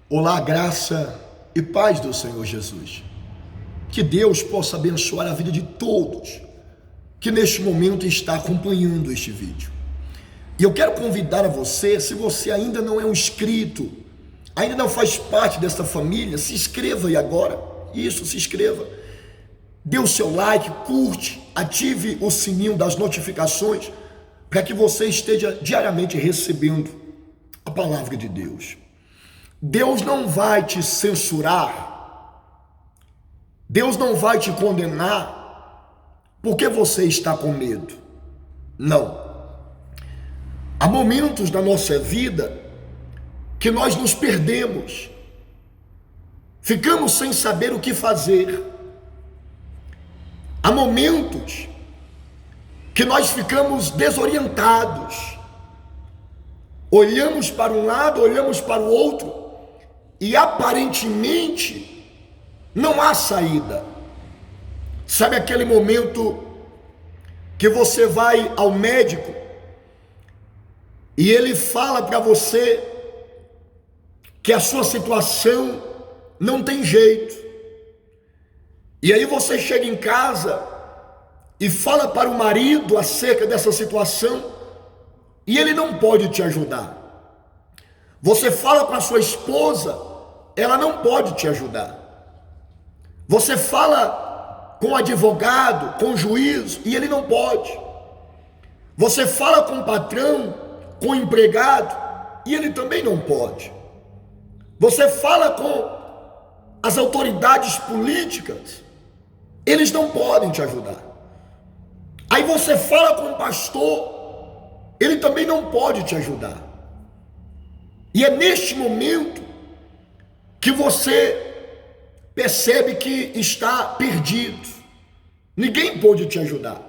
Olá, graça e paz do Senhor Jesus. Que Deus possa abençoar a vida de todos que neste momento está acompanhando este vídeo. E eu quero convidar a você, se você ainda não é um inscrito, ainda não faz parte desta família, se inscreva aí agora. Isso, se inscreva. Dê o seu like, curte, ative o sininho das notificações para que você esteja diariamente recebendo a palavra de Deus. Deus não vai te censurar, Deus não vai te condenar porque você está com medo. Não. Há momentos na nossa vida que nós nos perdemos, ficamos sem saber o que fazer. Há momentos que nós ficamos desorientados, olhamos para um lado, olhamos para o outro, e aparentemente não há saída. Sabe aquele momento que você vai ao médico e ele fala para você que a sua situação não tem jeito, e aí você chega em casa e fala para o marido acerca dessa situação e ele não pode te ajudar. Você fala para a sua esposa, ela não pode te ajudar. Você fala com o advogado, com o juiz, e ele não pode. Você fala com o patrão, com o empregado, e ele também não pode. Você fala com as autoridades políticas, eles não podem te ajudar. Aí você fala com o pastor, ele também não pode te ajudar. E é neste momento que você percebe que está perdido. Ninguém pode te ajudar.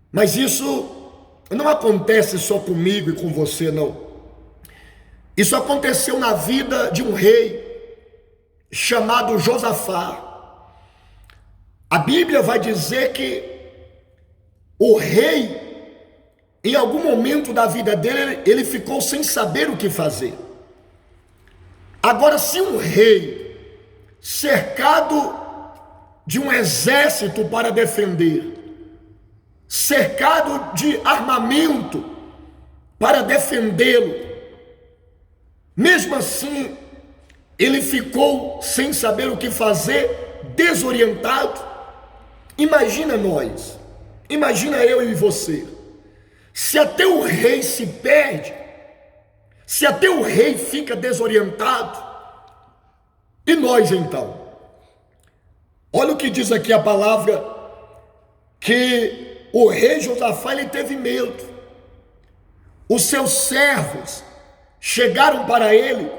Mas isso não acontece só comigo e com você, não. Isso aconteceu na vida de um rei chamado Josafá. A Bíblia vai dizer que o rei, em algum momento da vida dele, ele ficou sem saber o que fazer. Agora, se um rei cercado de um exército para defender, cercado de armamento para defendê-lo, mesmo assim, ele ficou sem saber o que fazer, desorientado. Imagina nós, imagina eu e você. Se até o rei se perde, se até o rei fica desorientado, e nós então? Olha o que diz aqui a palavra, que o rei Josafá, ele teve medo. Os seus servos chegaram para ele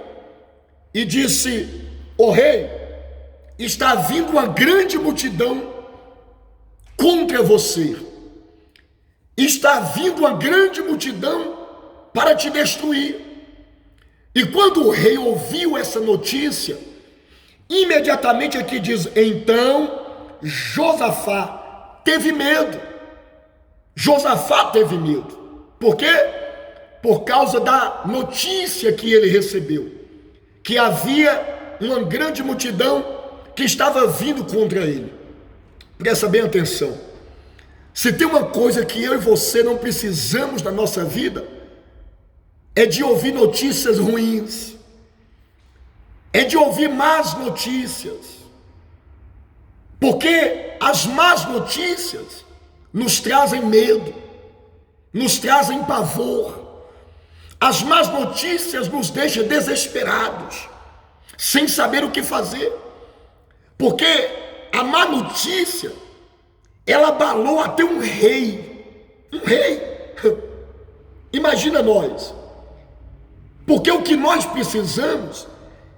e disse: "O rei, está vindo uma grande multidão contra você. Está vindo uma grande multidão para te destruir." E quando o rei ouviu essa notícia, imediatamente aqui diz: então Josafá teve medo. Josafá teve medo. Por quê? Por causa da notícia que ele recebeu, que havia uma grande multidão que estava vindo contra ele. Presta bem atenção. Se tem uma coisa que eu e você não precisamos na nossa vida, é de ouvir notícias ruins, é de ouvir más notícias, porque as más notícias nos trazem medo, nos trazem pavor. As más notícias nos deixam desesperados, sem saber o que fazer, porque a má notícia, ela abalou até um rei. Um rei. Imagina nós. Porque o que nós precisamos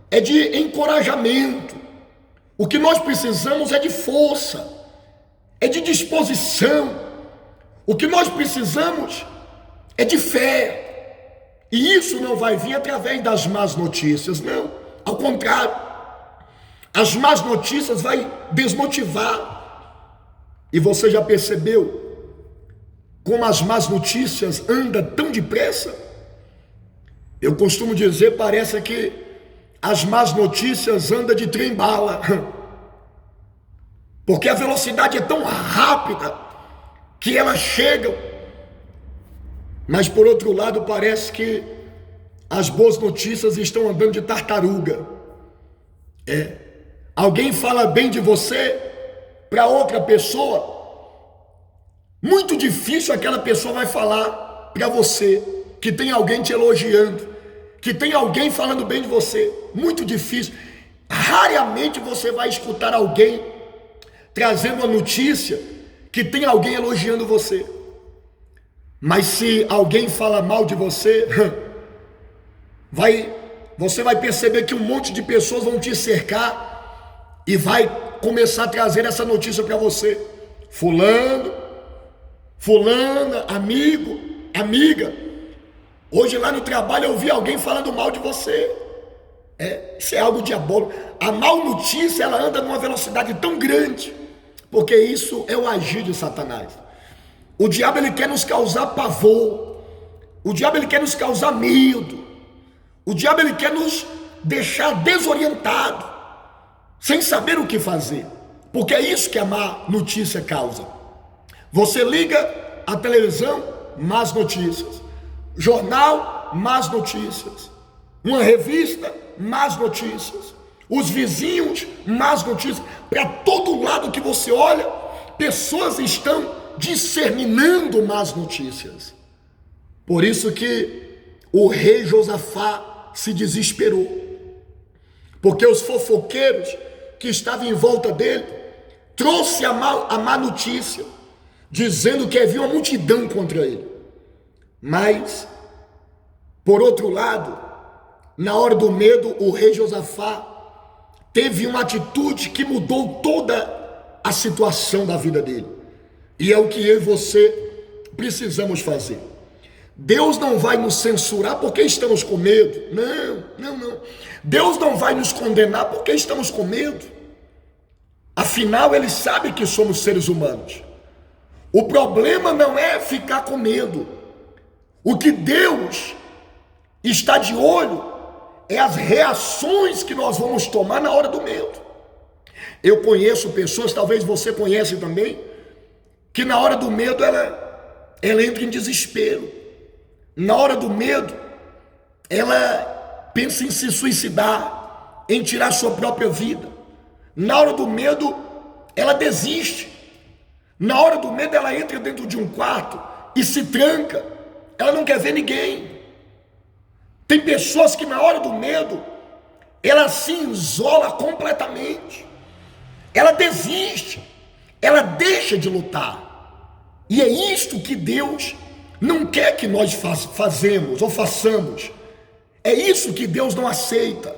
é de encorajamento. O que nós precisamos é de força, é de disposição. O que nós precisamos é de fé. E isso não vai vir através das más notícias, não. Ao contrário, as más notícias vai desmotivar. E você já percebeu como as más notícias andam tão depressa? Eu costumo dizer, parece que as más notícias andam de trem-bala, porque a velocidade é tão rápida que elas chegam. Mas por outro lado, parece que as boas notícias estão andando de tartaruga. Alguém fala bem de você para outra pessoa, muito difícil aquela pessoa vai falar para você que tem alguém te elogiando, que tem alguém falando bem de você. Muito difícil. Raramente você vai escutar alguém trazendo uma notícia que tem alguém elogiando você. Mas se alguém fala mal de você, você vai perceber que um monte de pessoas vão te cercar e vai começar a trazer essa notícia para você. Fulana, amigo, amiga, hoje lá no trabalho eu vi alguém falando mal de você. Isso é algo diabólico. A mal notícia, ela anda numa velocidade tão grande, porque isso é o agir de Satanás. O diabo, ele quer nos causar pavor. O diabo, ele quer nos causar medo. O diabo, ele quer nos deixar desorientado, sem saber o que fazer, porque é isso que a má notícia causa. Você liga a televisão, más notícias. Jornal, más notícias. Uma revista, más notícias. Os vizinhos, más notícias. Para todo lado que você olha, pessoas estão disseminando más notícias. Por isso que o rei Josafá se desesperou, porque os fofoqueiros que estavam em volta dele trouxe a má notícia, dizendo que havia uma multidão contra ele. Mas, por outro lado, na hora do medo, o rei Josafá teve uma atitude que mudou toda a situação da vida dele. E é o que eu e você precisamos fazer. Deus não vai nos censurar porque estamos com medo. Não. Deus não vai nos condenar porque estamos com medo. Afinal, Ele sabe que somos seres humanos. O problema não é ficar com medo. O que Deus está de olho é as reações que nós vamos tomar na hora do medo. Eu conheço pessoas, talvez você conheça também, que na hora do medo ela entra em desespero. Na hora do medo, ela pensa em se suicidar, em tirar sua própria vida. Na hora do medo, ela desiste. Na hora do medo, ela entra dentro de um quarto e se tranca. Ela não quer ver ninguém. Tem pessoas que na hora do medo, ela se isola completamente. Ela desiste. Ela deixa de lutar. E é isto que Deus não quer que nós façamos. É isso que Deus não aceita.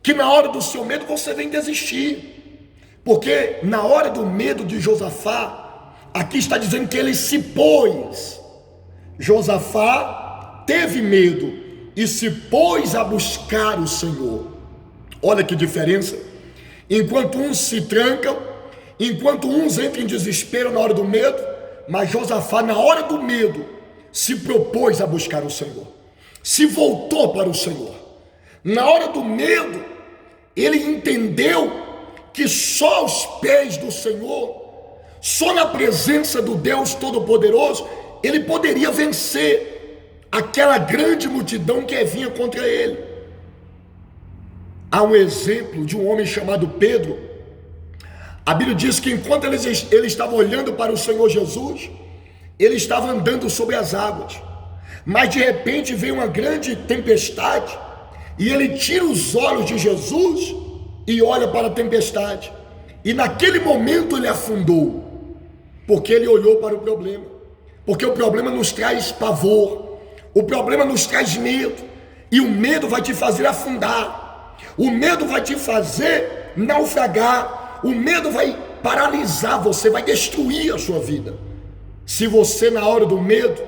Que na hora do seu medo você vem desistir. Porque na hora do medo de Josafá, aqui está dizendo que ele se pôs. Josafá teve medo e se pôs a buscar o Senhor. Olha que diferença. Enquanto uns se trancam, enquanto uns entram em desespero na hora do medo, mas Josafá na hora do medo se propôs a buscar o Senhor, se voltou para o Senhor. Na hora do medo, ele entendeu que só aos pés do Senhor, só na presença do Deus Todo-Poderoso, ele poderia vencer aquela grande multidão que vinha contra ele. Há um exemplo de um homem chamado Pedro. A Bíblia diz que enquanto ele estava olhando para o Senhor Jesus, ele estava andando sobre as águas, mas de repente veio uma grande tempestade, e ele tira os olhos de Jesus e olha para a tempestade, e naquele momento ele afundou, porque ele olhou para o problema, porque o problema nos traz pavor, o problema nos traz medo, e o medo vai te fazer afundar, o medo vai te fazer naufragar, o medo vai paralisar você, vai destruir a sua vida, se você na hora do medo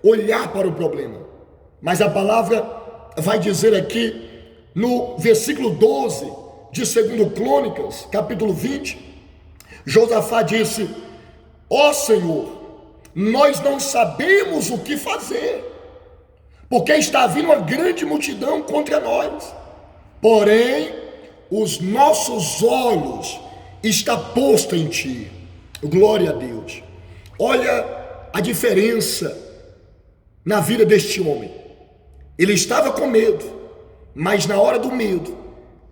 olhar para o problema. Mas a palavra vai dizer aqui no versículo 12 de 2 Crônicas, capítulo 20, Josafá disse: ó Senhor, nós não sabemos o que fazer, porque está vindo uma grande multidão contra nós. porém os nossos olhos estão postos em ti. Glória a Deus. Olha a diferença na vida deste homem. Ele estava com medo, mas na hora do medo,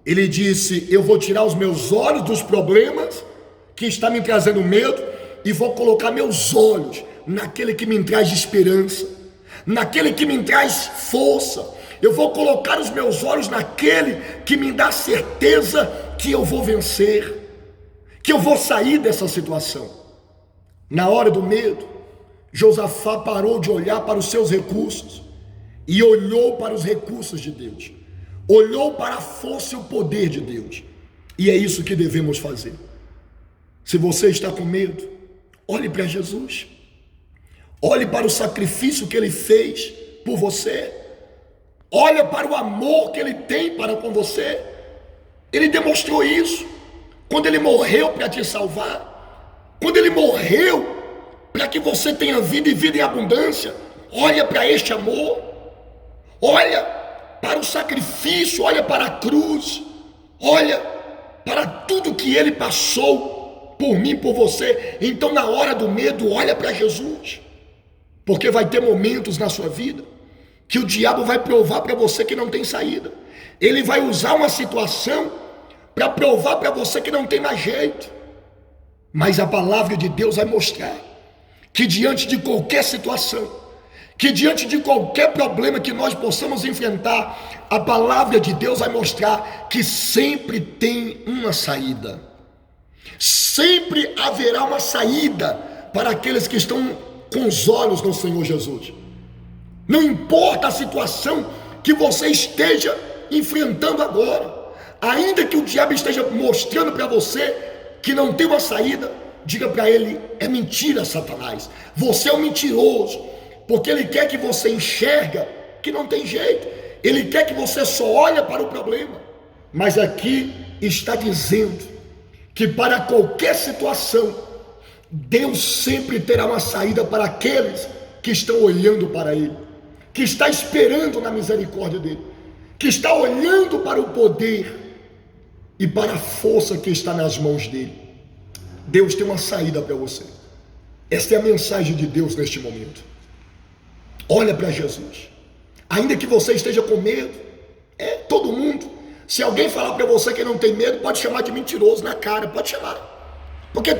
ele disse: eu vou tirar os meus olhos dos problemas que está me trazendo medo e vou colocar meus olhos naquele que me traz esperança, naquele que me traz força. Eu vou colocar os meus olhos naquele que me dá certeza que eu vou vencer, que eu vou sair dessa situação. Na hora do medo, Josafá parou de olhar para os seus recursos e olhou para os recursos de Deus, olhou para a força e o poder de Deus. E é isso que devemos fazer. Se você está com medo, olhe para Jesus, olhe para o sacrifício que Ele fez por você, olha para o amor que Ele tem para com você. Ele demonstrou isso quando Ele morreu para te salvar, quando Ele morreu para que você tenha vida e vida em abundância. Olha para este amor, olha para o sacrifício, olha para a cruz, olha para tudo que Ele passou por mim, por você. Então, na hora do medo, olha para Jesus, porque vai ter momentos na sua vida que o diabo vai provar para você que não tem saída. Ele vai usar uma situação para provar para você que não tem mais jeito. Mas a palavra de Deus vai mostrar que diante de qualquer situação, que diante de qualquer problema que nós possamos enfrentar, a palavra de Deus vai mostrar que sempre tem uma saída. Sempre haverá uma saída para aqueles que estão com os olhos no Senhor Jesus. Não importa a situação que você esteja enfrentando agora, ainda que o diabo esteja mostrando para você que não tem uma saída, diga para ele: é mentira, Satanás, você é um mentiroso, porque ele quer que você enxerga que não tem jeito, ele quer que você só olhe para o problema. Mas aqui está dizendo que para qualquer situação, Deus sempre terá uma saída para aqueles que estão olhando para Ele, que está esperando na misericórdia dEle, que está olhando para o poder e para a força que está nas mãos dEle. Deus tem uma saída para você. Esta é a mensagem de Deus neste momento. Olha para Jesus. Ainda que você esteja com medo, todo mundo. Se alguém falar para você que não tem medo, pode chamar de mentiroso na cara, pode chamar. Porque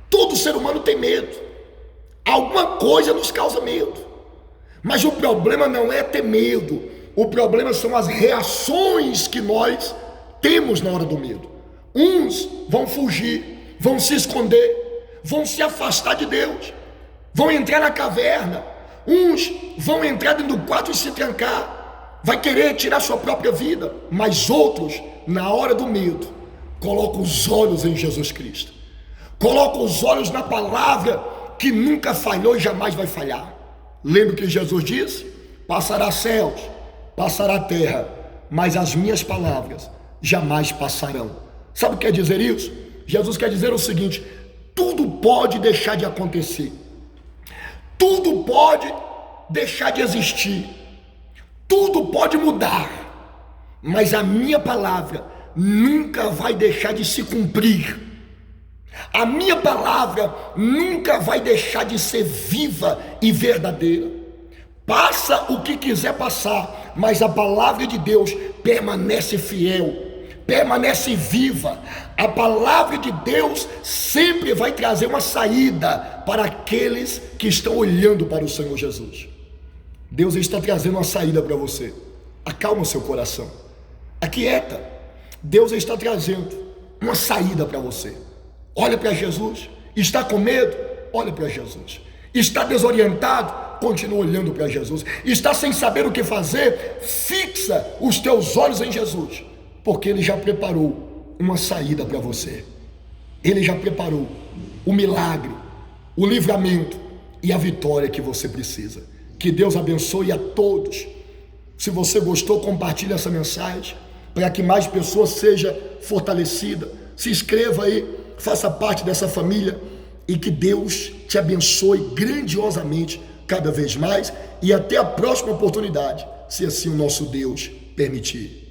todo ser humano tem medo. Alguma coisa nos causa medo. Mas o problema não é ter medo. O problema são as reações que nós temos na hora do medo. Uns vão fugir, vão se esconder, vão se afastar de Deus, vão entrar na caverna. Uns vão entrar dentro do quarto e se trancar, vai querer tirar sua própria vida. Mas outros, na hora do medo, colocam os olhos em Jesus Cristo, colocam os olhos na palavra que nunca falhou e jamais vai falhar. Lembra o que Jesus disse? Passará céus, passará terra, mas as minhas palavras jamais passarão. Sabe o que quer dizer isso? Jesus quer dizer o seguinte: tudo pode deixar de acontecer, tudo pode deixar de existir, tudo pode mudar, mas a minha palavra nunca vai deixar de se cumprir. A minha palavra nunca vai deixar de ser viva e verdadeira. Passa o que quiser passar, mas a palavra de Deus permanece fiel, permanece viva. A palavra de Deus sempre vai trazer uma saída para aqueles que estão olhando para o Senhor Jesus. Deus está trazendo uma saída para você. Acalma o seu coração, aquieta. Deus está trazendo uma saída para você. Olha para Jesus. Está com medo? Olha para Jesus. Está desorientado? Continua olhando para Jesus. Está sem saber o que fazer? Fixa os teus olhos em Jesus, porque Ele já preparou uma saída para você. Ele já preparou o milagre, o livramento e a vitória que você precisa. Que Deus abençoe a todos. Se você gostou, compartilhe essa mensagem para que mais pessoas sejam fortalecidas. Se inscreva aí, faça parte dessa família e que Deus te abençoe grandiosamente cada vez mais, e até a próxima oportunidade, se assim o nosso Deus permitir.